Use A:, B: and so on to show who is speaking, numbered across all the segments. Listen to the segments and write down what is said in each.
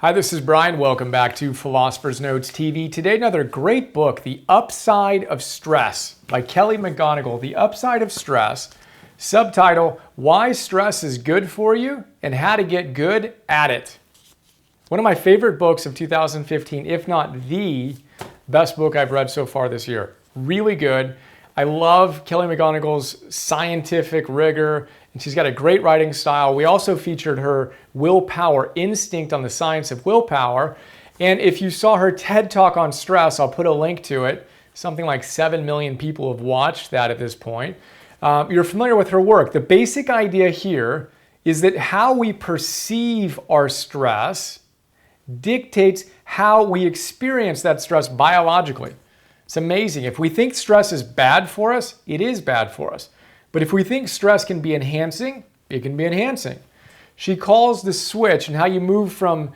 A: Hi, this is Brian. Welcome back to Philosopher's Notes TV. Today, another great book, The Upside of Stress by Kelly McGonigal. The Upside of Stress, subtitle, Why Stress is Good for You and How to Get Good at It. One of my favorite books of 2015, if not the best book I've read so far this year. Really good. I love Kelly McGonigal's scientific rigor, and she's got a great writing style. We also featured her willpower instinct on the science of willpower. And if you saw her TED Talk on stress, I'll put a link to it. Something like 7 million people have watched that at this point. You're familiar with her work. The basic idea here is that how we perceive our stress dictates how we experience that stress biologically. It's amazing. If we think stress is bad for us, it is bad for us. But if we think stress can be enhancing, it can be enhancing. She calls the switch and how you move from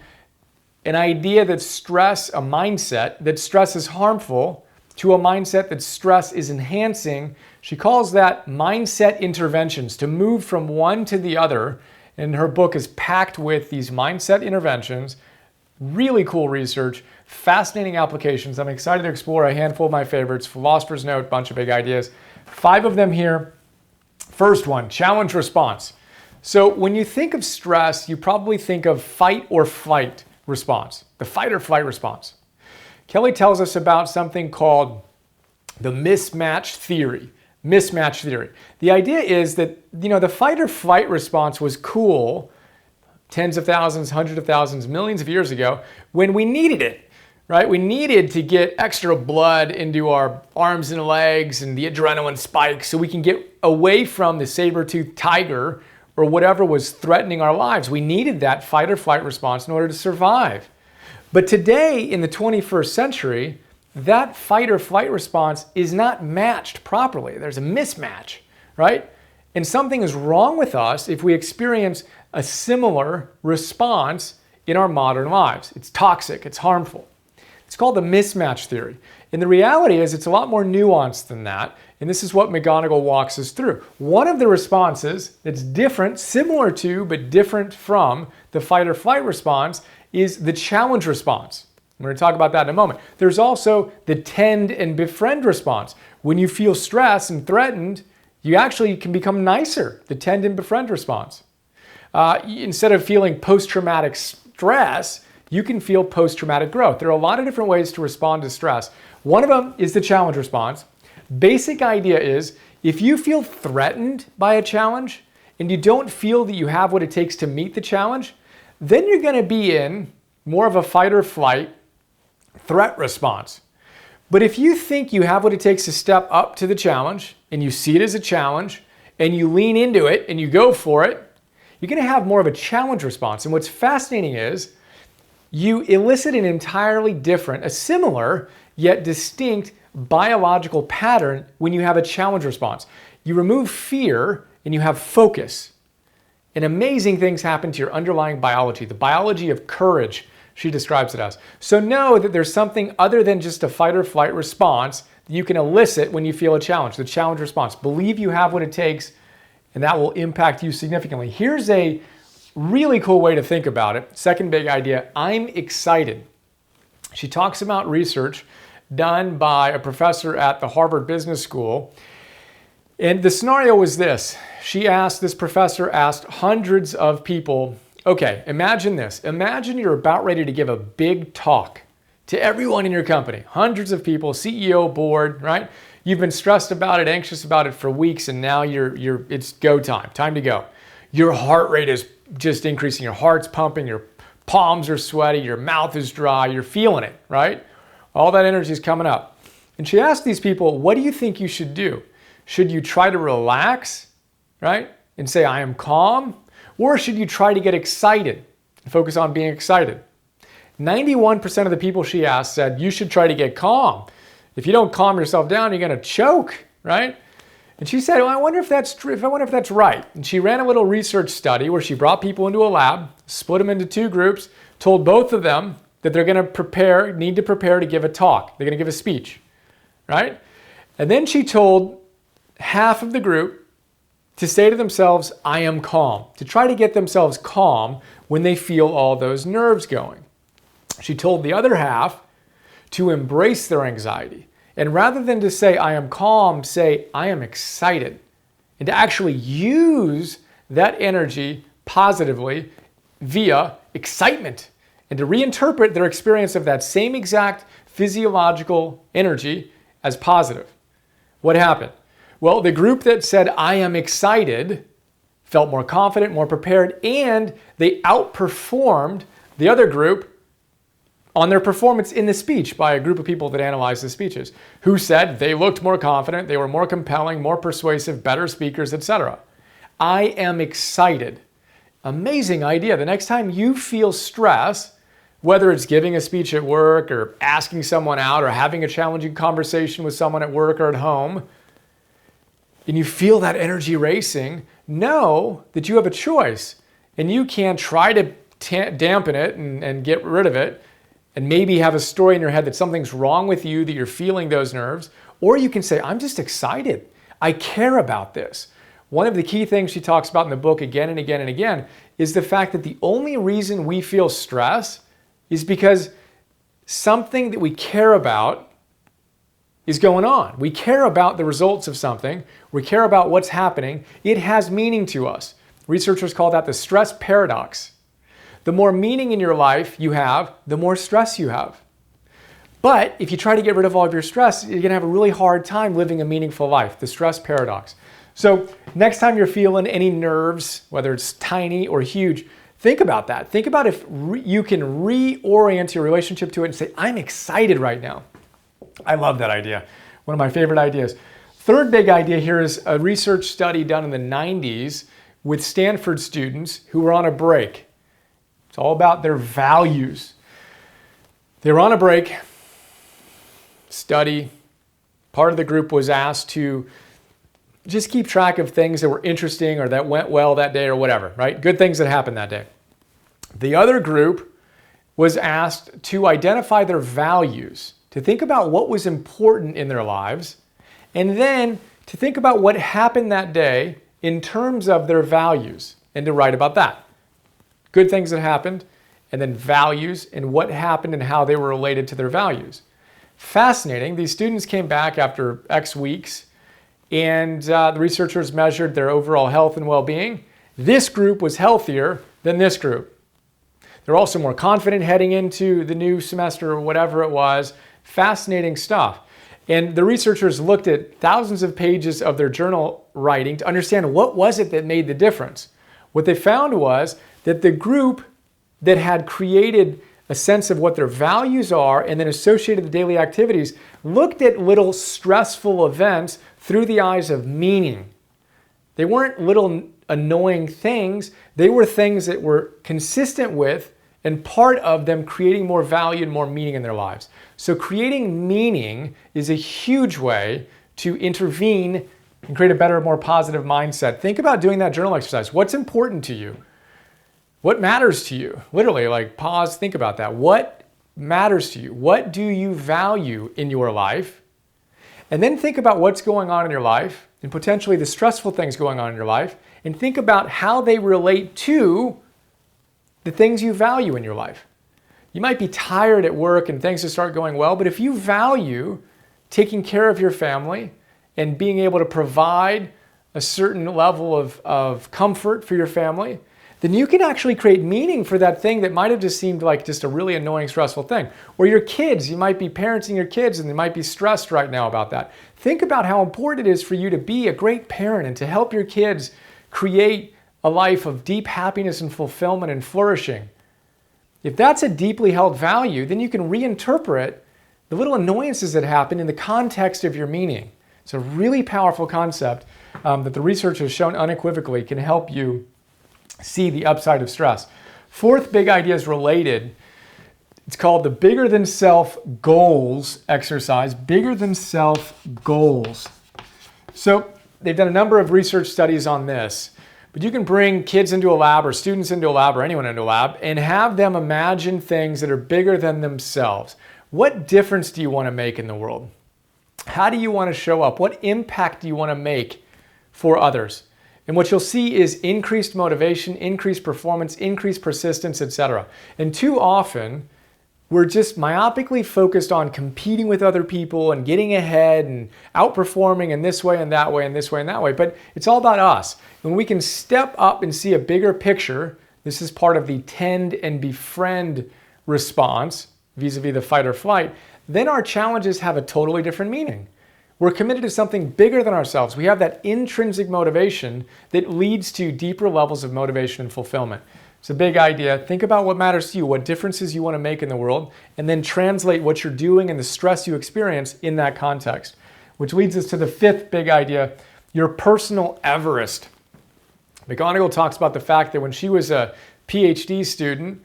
A: an idea that stress, a mindset, that stress is harmful, to a mindset that stress is enhancing. She calls that mindset interventions, to move from one to the other. And her book is packed with these mindset interventions. Really cool research, fascinating applications. I'm excited to explore a handful of my favorites. Philosopher's Note, bunch of big ideas. 5 of them here. First one, challenge response. So when you think of stress, you probably think of fight or flight response, the fight or flight response. Kelly tells us about something called the mismatch theory. Mismatch theory. The idea is that, the fight or flight response was cool tens of thousands, hundreds of thousands, millions of years ago when we needed it, right? We needed to get extra blood into our arms and legs and the adrenaline spikes so we can get away from the saber-toothed tiger or whatever was threatening our lives. We needed that fight or flight response in order to survive. But today in the 21st century, that fight or flight response is not matched properly. There's a mismatch, right? And something is wrong with us if we experience a similar response in our modern lives. It's toxic, it's harmful. It's called the mismatch theory. And the reality is it's a lot more nuanced than that. And this is what McGonigal walks us through. One of the responses that's different, similar to, but different from the fight or flight response is the challenge response. I'm going to talk about that in a moment. There's also the tend and befriend response. When you feel stressed and threatened, you actually can become nicer, the tend and befriend response. Instead of feeling post-traumatic stress, you can feel post-traumatic growth. There are a lot of different ways to respond to stress. One of them is the challenge response. Basic idea is if you feel threatened by a challenge and you don't feel that you have what it takes to meet the challenge, then you're going to be in more of a fight or flight threat response. But if you think you have what it takes to step up to the challenge and you see it as a challenge and you lean into it and you go for it, you're going to have more of a challenge response. And what's fascinating is you elicit an entirely different, a similar yet distinct biological pattern when you have a challenge response. You remove fear and you have focus. And amazing things happen to your underlying biology, the biology of courage, she describes it as. So know that there's something other than just a fight or flight response that you can elicit when you feel a challenge, the challenge response. Believe you have what it takes, and that will impact you significantly. Here's a really cool way to think about it. Second big idea, I'm excited. She talks about research done by a professor at the Harvard Business School. And the scenario was this. This professor asked hundreds of people, okay, imagine this. Imagine you're about ready to give a big talk to everyone in your company, hundreds of people, CEO, board, right? You've been stressed about it, anxious about it for weeks, and now it's go time to go. Your heart rate is just increasing, your heart's pumping, your palms are sweaty, your mouth is dry, you're feeling it, right? All that energy is coming up. And she asked these people, what do you think you should do? Should you try to relax, right? And say, I am calm? Or should you try to get excited and focus on being excited? 91% of the people she asked said, you should try to get calm. If you don't calm yourself down, you're going to choke, right? And she said, well, I wonder if that's true. I wonder if that's right. And she ran a little research study where she brought people into a lab, split them into 2 groups, told both of them that they're going to need to prepare to give a talk. They're going to give a speech, right? And then she told half of the group to say to themselves, I am calm, to try to get themselves calm when they feel all those nerves going. She told the other half to embrace their anxiety. And rather than to say, I am calm, say, I am excited. And to actually use that energy positively via excitement and to reinterpret their experience of that same exact physiological energy as positive. What happened? Well, the group that said, I am excited, felt more confident, more prepared, and they outperformed the other group on their performance in the speech by a group of people that analyzed the speeches, who said they looked more confident, they were more compelling, more persuasive, better speakers, etc. I am excited. Amazing idea. The next time you feel stress, whether it's giving a speech at work or asking someone out or having a challenging conversation with someone at work or at home, and you feel that energy racing, know that you have a choice. And you can try to dampen it and get rid of it, and maybe have a story in your head that something's wrong with you, that you're feeling those nerves. Or you can say, I'm just excited. I care about this. One of the key things she talks about in the book again and again and again is the fact that the only reason we feel stress is because something that we care about is going on. We care about the results of something. We care about what's happening. It has meaning to us. Researchers call that the stress paradox. The more meaning in your life you have, the more stress you have. But if you try to get rid of all of your stress, you're going to have a really hard time living a meaningful life, the stress paradox. So next time you're feeling any nerves, whether it's tiny or huge, think about that. Think about if you can reorient your relationship to it and say, I'm excited right now. I love that idea. One of my favorite ideas. Third big idea here is a research study done in the 90s with Stanford students who were on a break. It's all about their values. They were on a break, study. Part of the group was asked to just keep track of things that were interesting or that went well that day or whatever, right? Good things that happened that day. The other group was asked to identify their values, to think about what was important in their lives, and then to think about what happened that day in terms of their values and to write about that. Good things that happened, and then values and what happened and how they were related to their values. Fascinating. These students came back after X weeks, and the researchers measured their overall health and well-being. This group was healthier than this group. They're also more confident heading into the new semester or whatever it was. Fascinating stuff. And the researchers looked at thousands of pages of their journal writing to understand what was it that made the difference. What they found was that the group that had created a sense of what their values are and then associated the daily activities looked at little stressful events through the eyes of meaning. They weren't little annoying things. They were things that were consistent with and part of them creating more value and more meaning in their lives. So creating meaning is a huge way to intervene and create a better, more positive mindset. Think about doing that journal exercise. What's important to you? What matters to you? Literally, like pause, think about that. What matters to you? What do you value in your life? And then think about what's going on in your life and potentially the stressful things going on in your life, and think about how they relate to the things you value in your life. You might be tired at work and things just start going well, but if you value taking care of your family and being able to provide a certain level of comfort for your family, then you can actually create meaning for that thing that might have just seemed like just a really annoying, stressful thing. Or your kids, you might be parenting your kids and they might be stressed right now about that. Think about how important it is for you to be a great parent and to help your kids create a life of deep happiness and fulfillment and flourishing. If that's a deeply held value, then you can reinterpret the little annoyances that happen in the context of your meaning. It's a really powerful concept that the research has shown unequivocally can help you see the upside of stress. Fourth big idea is related. It's called the bigger than self goals exercise. Bigger than self goals. So they've done a number of research studies on this, but you can bring kids into a lab or students into a lab or anyone into a lab and have them imagine things that are bigger than themselves. What difference do you want to make in the world? How do you want to show up? What impact do you want to make for others? And what you'll see is increased motivation, increased performance, increased persistence, etc. And too often, we're just myopically focused on competing with other people and getting ahead and outperforming in this way and that way and this way and that way. But it's all about us. When we can step up and see a bigger picture, this is part of the tend and befriend response vis-a-vis the fight or flight, then our challenges have a totally different meaning. We're committed to something bigger than ourselves. We have that intrinsic motivation that leads to deeper levels of motivation and fulfillment. It's a big idea. Think about what matters to you, what differences you want to make in the world, and then translate what you're doing and the stress you experience in that context. Which leads us to the fifth big idea, your personal Everest. McGonigal talks about the fact that when she was a PhD student,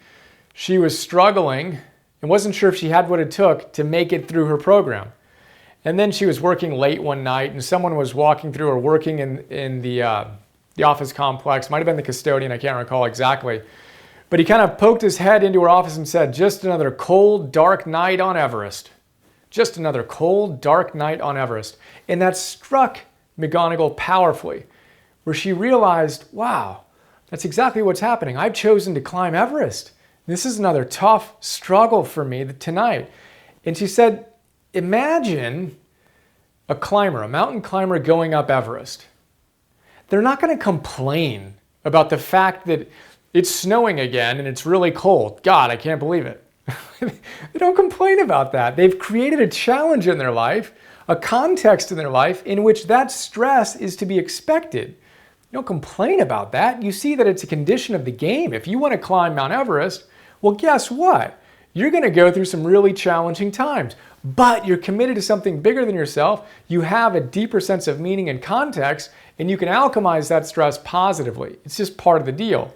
A: she was struggling and wasn't sure if she had what it took to make it through her program. And then she was working late one night and someone was walking through or working in the office complex, might have been the custodian, I can't recall exactly. But he kind of poked his head into her office and said, just another cold, dark night on Everest. Just another cold, dark night on Everest. And that struck McGonigal powerfully, where she realized, wow, that's exactly what's happening. I've chosen to climb Everest. This is another tough struggle for me tonight. And she said, imagine a climber, a mountain climber going up Everest. They're not going to complain about the fact that it's snowing again and it's really cold. God, I can't believe it. They don't complain about that. They've created a challenge in their life, a context in their life in which that stress is to be expected. You don't complain about that. You see that it's a condition of the game. If you want to climb Mount Everest, well, guess what? You're going to go through some really challenging times, but you're committed to something bigger than yourself. You have a deeper sense of meaning and context, and you can alchemize that stress positively. It's just part of the deal.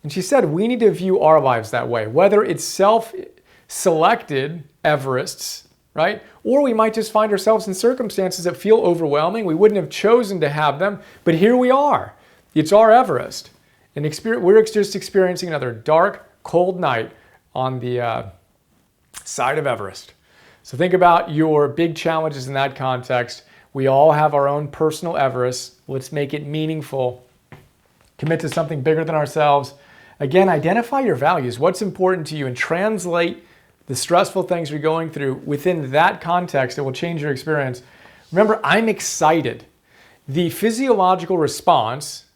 A: And she said, we need to view our lives that way, whether it's self-selected Everests, right? Or we might just find ourselves in circumstances that feel overwhelming. We wouldn't have chosen to have them, but here we are. It's our Everest. And we're just experiencing another dark, cold night on the side of Everest. So think about your big challenges in that context. We all have our own personal Everest. Let's make it meaningful. Commit to something bigger than ourselves. Again, identify your values. What's important to you and translate the stressful things you're going through within that context. It will change your experience. Remember, I'm excited. The physiological response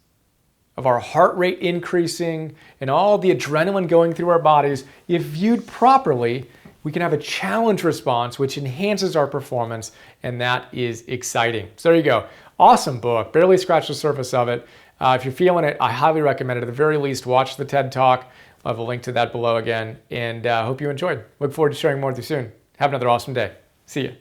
A: of our heart rate increasing and all the adrenaline going through our bodies, if viewed properly, we can have a challenge response which enhances our performance, and that is exciting. So there you go. Awesome book. Barely scratched the surface of it. If you're feeling it, I highly recommend it. At the very least, watch the TED Talk. I'll have a link to that below again, and hope you enjoyed. Look forward to sharing more with you soon. Have another awesome day. See you.